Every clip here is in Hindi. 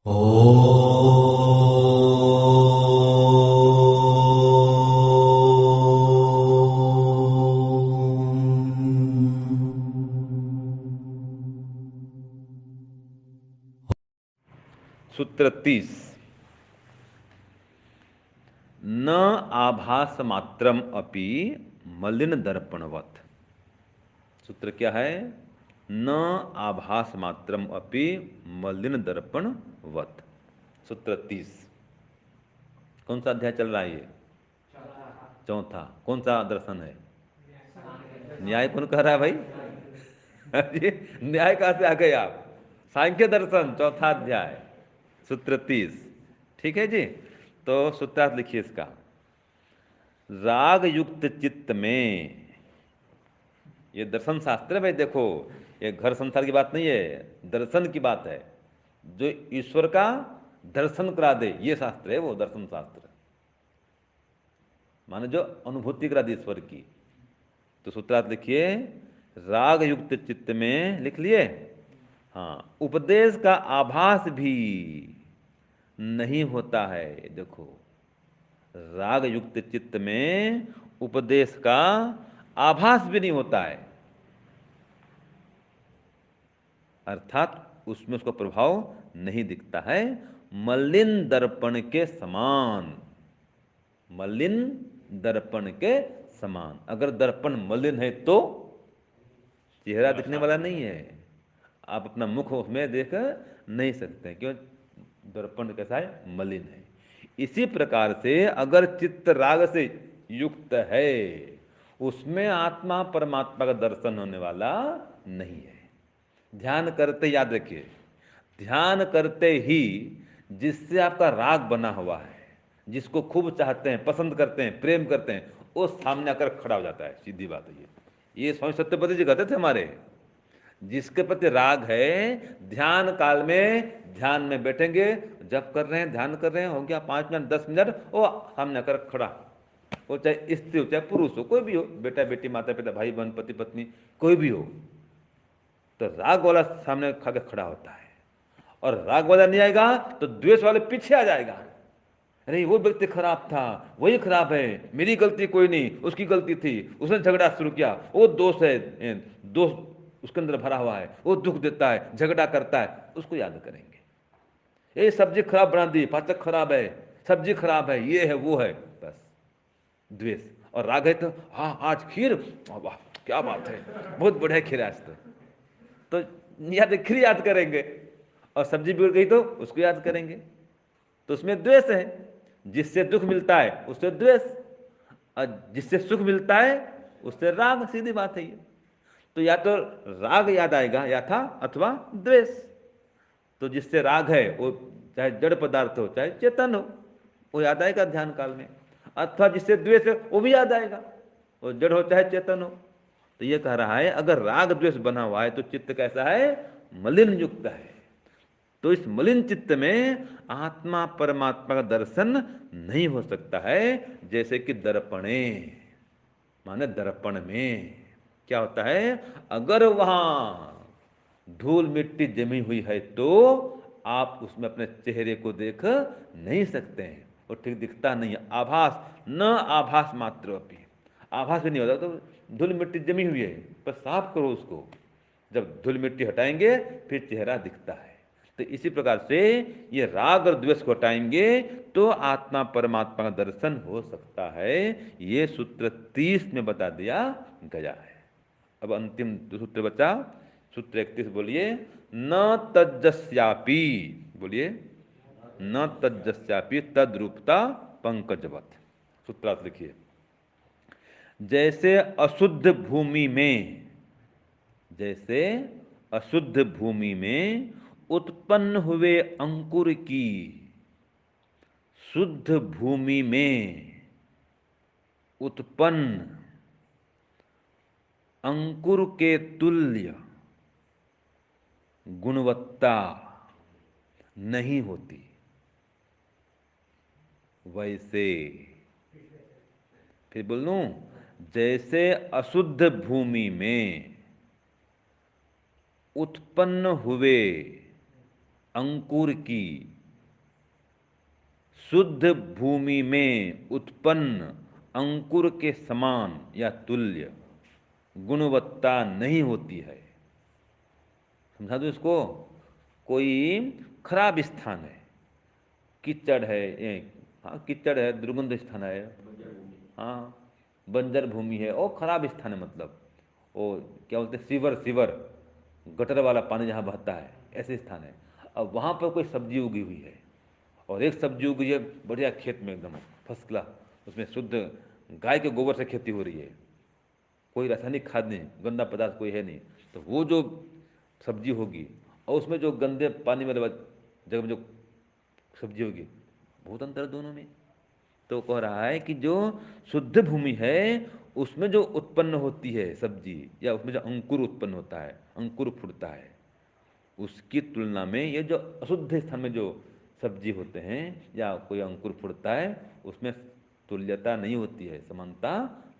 ओ सूत्र 30। न आभास मात्रम अपि मलिन दर्पणवत। सूत्र क्या है? न आभास मात्रम अपि मलिन दर्पणवत। सूत्र 30। कौन सा अध्याय चल रहा है ये? चौथा। कौन सा दर्शन है? न्याय कौन कह रहा है भाई? जी, न्याय कहाँ से आ गए आप? सांख्य दर्शन चौथा अध्याय, सूत्र 30। ठीक है जी। तो सूत्रार्थ लिखिए इसका। राग युक्त चित्त में, ये दर्शन शास्त्र है भाई, देखो, ये घर संसार की बात नहीं है, दर्शन की बात है। जो ईश्वर का दर्शन करा दे, ये शास्त्र है, वो दर्शन शास्त्र माने जो अनुभूति करा दे ईश्वर की। तो सूत्रार्थ लिखिए। राग युक्त चित्त में, लिख लिए? हाँ, उपदेश का आभास भी नहीं होता है। देखो, राग युक्त चित्त में उपदेश का आभास भी नहीं होता है, अर्थात उसमें उसका प्रभाव नहीं दिखता है। मलिन दर्पण के समान। मलिन दर्पण के समान। अगर दर्पण मलिन है तो चेहरा दिखने वाला नहीं है। आप अपना मुख उसमें देख नहीं सकते, क्यों? दर्पण कैसा है? मलिन है। इसी प्रकार से अगर चित्त राग से युक्त है, उसमें आत्मा परमात्मा का दर्शन होने वाला नहीं है। ध्यान करते, याद रखिए, ध्यान करते ही जिससे आपका राग बना हुआ है, जिसको खूब चाहते हैं, पसंद करते हैं, प्रेम करते हैं, वो सामने आकर खड़ा हो जाता है। सीधी बात है ये स्वामी सत्यपति जी कहते थे हमारे। जिसके प्रति राग है, ध्यान काल में ध्यान में बैठेंगे, जब कर रहे हैं, ध्यान कर रहे हैं, हो गया 5 मिनट 10 मिनट, वो सामने आकर खड़ा। वो चाहे स्त्री हो चाहे पुरुष हो, कोई भी हो, बेटा बेटी, माता पिता, भाई बहन, पति पत्नी, कोई भी हो, तो राग वाला सामने खा के खड़ा होता है। और राग वाला नहीं आएगा तो द्वेष वाले पीछे आ जाएगा। अरे वो व्यक्ति खराब था, वही खराब है, मेरी गलती कोई नहीं, उसकी गलती थी, उसने झगड़ा शुरू किया, वो दोष है, दोष उसके अंदर भरा हुआ है, वो दुख देता है, झगड़ा करता है, उसको याद करेंगे। ये सब्जी खराब बना दी, पाचक खराब है, सब्जी खराब है, ये है वो है, बस द्वेष। और राग है तो हाँ आज खीर, वाह क्या बात है, बहुत बढ़िया खीर है आज तो याद खीर याद करेंगे। और सब्जी बिगड़ गई तो उसको याद करेंगे। तो उसमें द्वेष है। जिससे दुख मिलता है उससे द्वेष, और जिससे सुख मिलता है उससे राग। सीधी बात है ये। तो या तो राग याद आएगा या था, अथवा द्वेष। तो जिससे राग है वो चाहे जड़ पदार्थ हो चाहे चेतन हो, वो याद आएगा ध्यान काल में। अथवा जिससे द्वेष है वो भी याद आएगा, वो जड़ हो चाहे चेतन हो। तो ये कह रहा है अगर राग द्वेष बना हुआ है तो चित्त कैसा है? मलिन युक्त है। तो इस मलिन चित्त में आत्मा परमात्मा का दर्शन नहीं हो सकता है। जैसे कि दर्पणे, माने दर्पण में क्या होता है? अगर वहां धूल मिट्टी जमी हुई है तो आप उसमें अपने चेहरे को देख नहीं सकते हैं, वो ठीक दिखता नहीं है। आभास न आभास मात्र अपनी, आभास भी नहीं होता। तो धूल मिट्टी जमी हुई है, पर साफ करो उसको, जब धूल मिट्टी हटाएंगे फिर चेहरा दिखता है। तो इसी प्रकार से ये राग और द्वेष को हटाएंगे तो आत्मा परमात्मा का दर्शन हो सकता है। ये सूत्र 30 में बता दिया गया है। अब अंतिम सूत्र बचा, सूत्र 31। बोलिए। न तज्जस्यापि, बोलिए, न तज्जस्यापि तद्रूपता पंकजवत। सूत्रार्थ लिखिए। जैसे अशुद्ध भूमि में, जैसे अशुद्ध भूमि में उत्पन्न हुए अंकुर की शुद्ध भूमि में उत्पन्न अंकुर के तुल्य गुणवत्ता नहीं होती, वैसे, फिर बोलूं, जैसे अशुद्ध भूमि में उत्पन्न हुए अंकुर की शुद्ध भूमि में उत्पन्न अंकुर के समान या तुल्य गुणवत्ता नहीं होती है। समझा दो इसको। कोई खराब स्थान है, कीचड़ है, हाँ कीचड़ है, दुर्गंध स्थान है, हाँ बंजर भूमि है और खराब स्थान है, मतलब वो क्या बोलते हैं, सीवर सीवर, गटर वाला पानी जहाँ बहता है, ऐसे स्थान है। अब वहाँ पर कोई सब्जी उगी हुई है और एक सब्जी उगी है बढ़िया खेत में एकदम फर्स्ट क्लास, उसमें शुद्ध गाय के गोबर से खेती हो रही है, कोई रासायनिक खाद नहीं, गंदा पदार्थ कोई है नहीं, तो वो जो सब्जी होगी और उसमें जो गंदे पानी वाले जगह में जो सब्जी होगी, बहुत अंतर है दोनों में। तो कह रहा है कि जो शुद्ध भूमि है उसमें जो उत्पन्न होती है सब्जी, या उसमें जो अंकुर उत्पन्न होता है, अंकुर फूटता है, उसकी तुलना में ये जो अशुद्ध स्थान में जो सब्जी होते हैं या कोई अंकुर फूटता है, उसमें तुल्यता नहीं होती है, समानता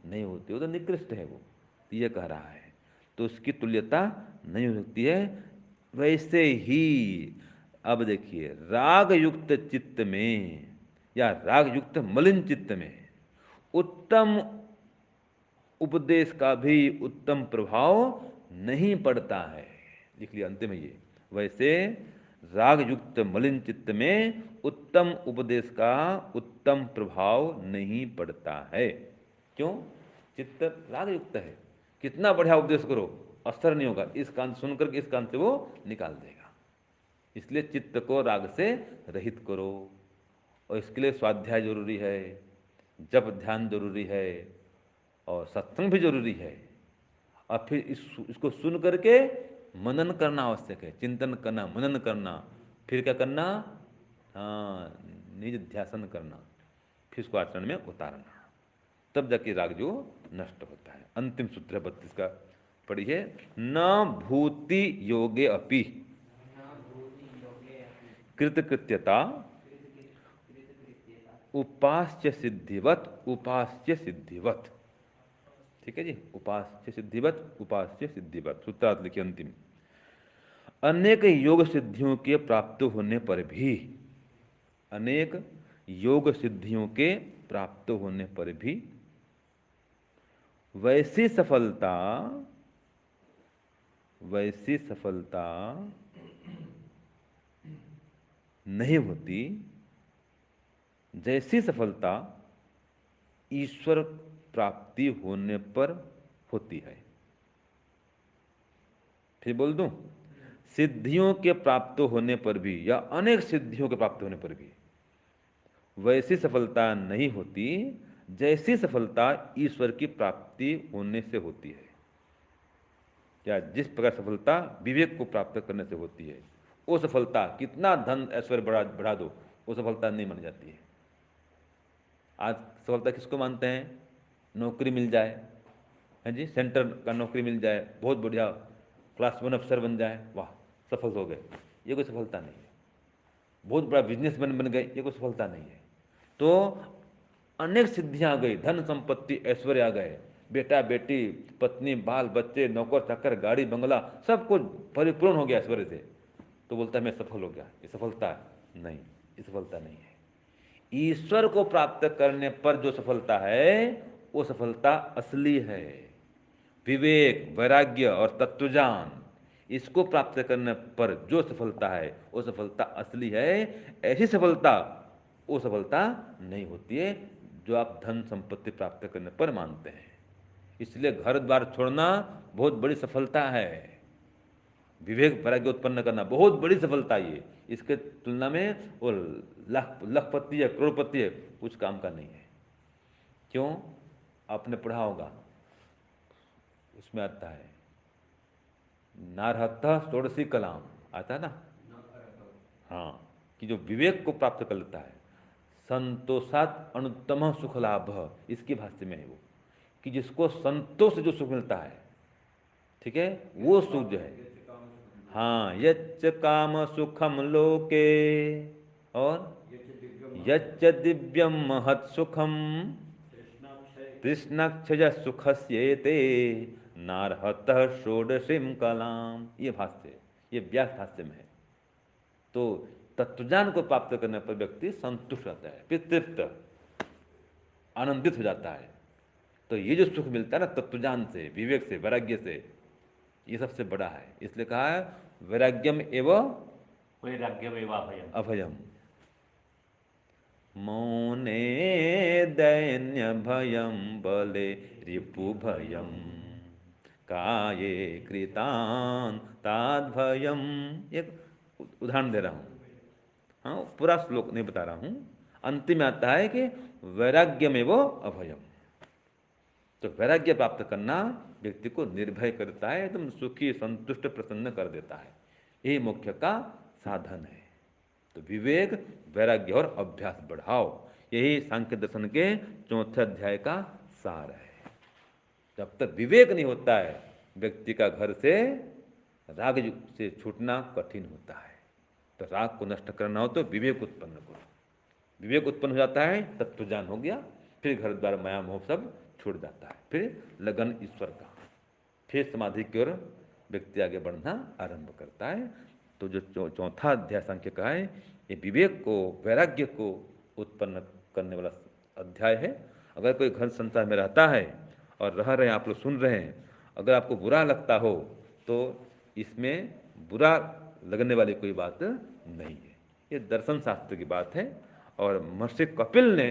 नहीं होती, वो तो निकृष्ट है वो, तो ये कह रहा है। तो उसकी तुल्यता नहीं हो सकती है। वैसे ही अब देखिए, राग युक्त चित्त में या राग युक्त मलिन चित्त में उत्तम उपदेश का भी उत्तम प्रभाव नहीं पड़ता है। लिख लिया अंतिम में ये। वैसे राग युक्त मलिन चित्त में उत्तम उपदेश का उत्तम प्रभाव नहीं पड़ता है। क्यों? चित्त राग युक्त है, कितना बढ़िया उपदेश करो असर नहीं होगा, इस कान सुन करके इस कान से वो निकाल देगा। इसलिए चित्त को राग से रहित करो, और इसके लिए स्वाध्याय जरूरी है, जप ध्यान जरूरी है, और सत्संग भी जरूरी है। और फिर इसको सुन करके मनन करना आवश्यक है, चिंतन करना, मनन करना, फिर क्या करना, हाँ निज ध्यासन करना, फिर इसको आचरण में उतारना, तब जाके राग जो नष्ट होता है। अंतिम सूत्र है 32 का, पढ़िए। न भूति योगे अपि कृतकृत्यता उपास्य सिद्धिवत, उपास्य सिद्धिवत। ठीक है जी, उपास्य सिद्धिवत, उपास्य सिद्धिवत, सूत्रार्थ लिखिए अंतिम। अनेक योग सिद्धियों के प्राप्त होने पर भी, अनेक योग सिद्धियों के प्राप्त होने पर भी वैसी सफलता, वैसी सफलता नहीं होती जैसी सफलता ईश्वर प्राप्ति होने पर होती है। फिर बोल दूं, सिद्धियों के प्राप्त होने पर भी या अनेक सिद्धियों के प्राप्त होने पर भी वैसी सफलता नहीं होती जैसी सफलता ईश्वर की प्राप्ति होने से होती है। या जिस प्रकार सफलता विवेक को प्राप्त करने से होती है, वो सफलता कितना धन ऐश्वर्य बढ़ा बढ़ा दो, वो सफलता नहीं मानी जाती है। आज सफलता किसको मानते हैं? नौकरी मिल जाए, है जी, सेंटर का नौकरी मिल जाए, बहुत बढ़िया क्लास वन अफसर बन जाए, वाह सफल हो गए, ये कोई सफलता नहीं है। बहुत बड़ा बिजनेसमैन बन गए, ये कोई सफलता नहीं है। तो अनेक सिद्धियां आ गई, धन संपत्ति ऐश्वर्य आ गए, बेटा बेटी पत्नी बाल बच्चे नौकर चाकर गाड़ी बंगला सब कुछ परिपूर्ण हो गया ऐश्वर्य से, तो बोलता है मैं सफल हो गया, ये सफलता नहीं, ये सफलता नहीं है। ईश्वर को प्राप्त करने पर जो सफलता है वो सफलता असली है। विवेक वैराग्य और तत्वज्ञान, इसको प्राप्त करने पर जो सफलता है वो सफलता असली है। ऐसी सफलता वो सफलता नहीं होती है जो आप धन संपत्ति प्राप्त करने पर मानते हैं। इसलिए घर द्वार छोड़ना बहुत बड़ी सफलता है, विवेक वैराग्य उत्पन्न करना बहुत बड़ी सफलता है। ये इसके तुलना में वो लाख लखपति है करोड़पति है कुछ काम का नहीं है। क्यों? आपने पढ़ा होगा, उसमें आता है नारहत षोडशी कलाम, आता है ना, हाँ, कि जो विवेक को प्राप्त कर लेता है, संतोषात अनुत्तम सुख लाभ, इसकी भाष्य में है वो, कि जिसको संतोष से जो सुख मिलता है, ठीक है, वो सुख जो है, हाँ, यच्च काम सुखम लोके, और यच्च दिव्यम महत् सुखम कृष्णाक्षय सुखस्येते नारहत षोडशीम कलाम, ये भाष्य, ये व्यास भाष्य में है। तो तत्वज्ञान को प्राप्त करने पर व्यक्ति संतुष्ट रहता है, फिर तृप्त, आनंदित हो जाता है। तो ये जो सुख मिलता है ना तत्वज्ञान से, विवेक से, वैराग्य से, ये सबसे बड़ा है। इसलिए कहा है वैराग्यम एवं वैराग्यमेवाभयम्। अभयम। मौने दैन्य भयम बले रिपु भयम, काये कृतांताद् भयम। एक उदाहरण दे रहा हूँ, हाँ पूरा श्लोक नहीं बता रहा हूँ। अंतिम में आता है कि वैराग्य में वो अभयम। तो वैराग्य प्राप्त करना व्यक्ति को निर्भय करता है, एकदम सुखी संतुष्ट प्रसन्न कर देता है। यही मोक्ष का साधन है। तो विवेक, वैराग्य और अभ्यास बढ़ाओ, यही सांख्य दर्शन के चौथे अध्याय का सार है। जब तक विवेक नहीं होता है व्यक्ति का घर से राग से छूटना कठिन होता है। तो राग को नष्ट करना हो तो विवेक उत्पन्न करो। विवेक उत्पन्न हो जाता है, तत्व ज्ञान हो गया, फिर घर द्वार माया मोह सब छूट जाता है, फिर लगन ईश्वर का, फिर समाधि की ओर व्यक्ति आगे बढ़ना आरंभ करता है। तो जो चौथा अध्याय सांख्य का है, ये विवेक को, वैराग्य को उत्पन्न करने वाला अध्याय है। अगर कोई घर संसार में रहता है और रह रहे हैं, आप लोग सुन रहे हैं, अगर आपको बुरा लगता हो तो इसमें बुरा लगने वाली कोई बात नहीं है। ये दर्शन शास्त्र की बात है और महर्षि कपिल ने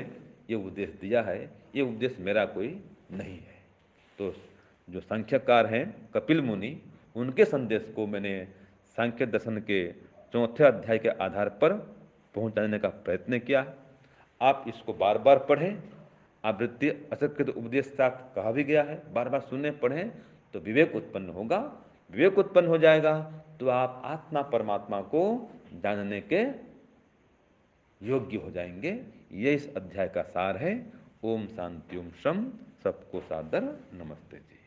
ये उपदेश दिया है। ये उपदेश मेरा कोई नहीं है। तो जो सांख्यकार हैं कपिल मुनि, उनके संदेश को मैंने सांख्य दर्शन के चौथे अध्याय के आधार पर पहुंचाने का प्रयत्न किया। आप इसको बार बार पढ़ें। आवृत्ति असंख्य उपदेश साथ कहा भी गया है, बार बार सुने पढ़ें तो विवेक उत्पन्न होगा। विवेक उत्पन्न हो जाएगा तो आप आत्मा परमात्मा को जानने के योग्य हो जाएंगे। ये इस अध्याय का सार है। ओम शांति ओम शम। सबको सादर नमस्ते जी।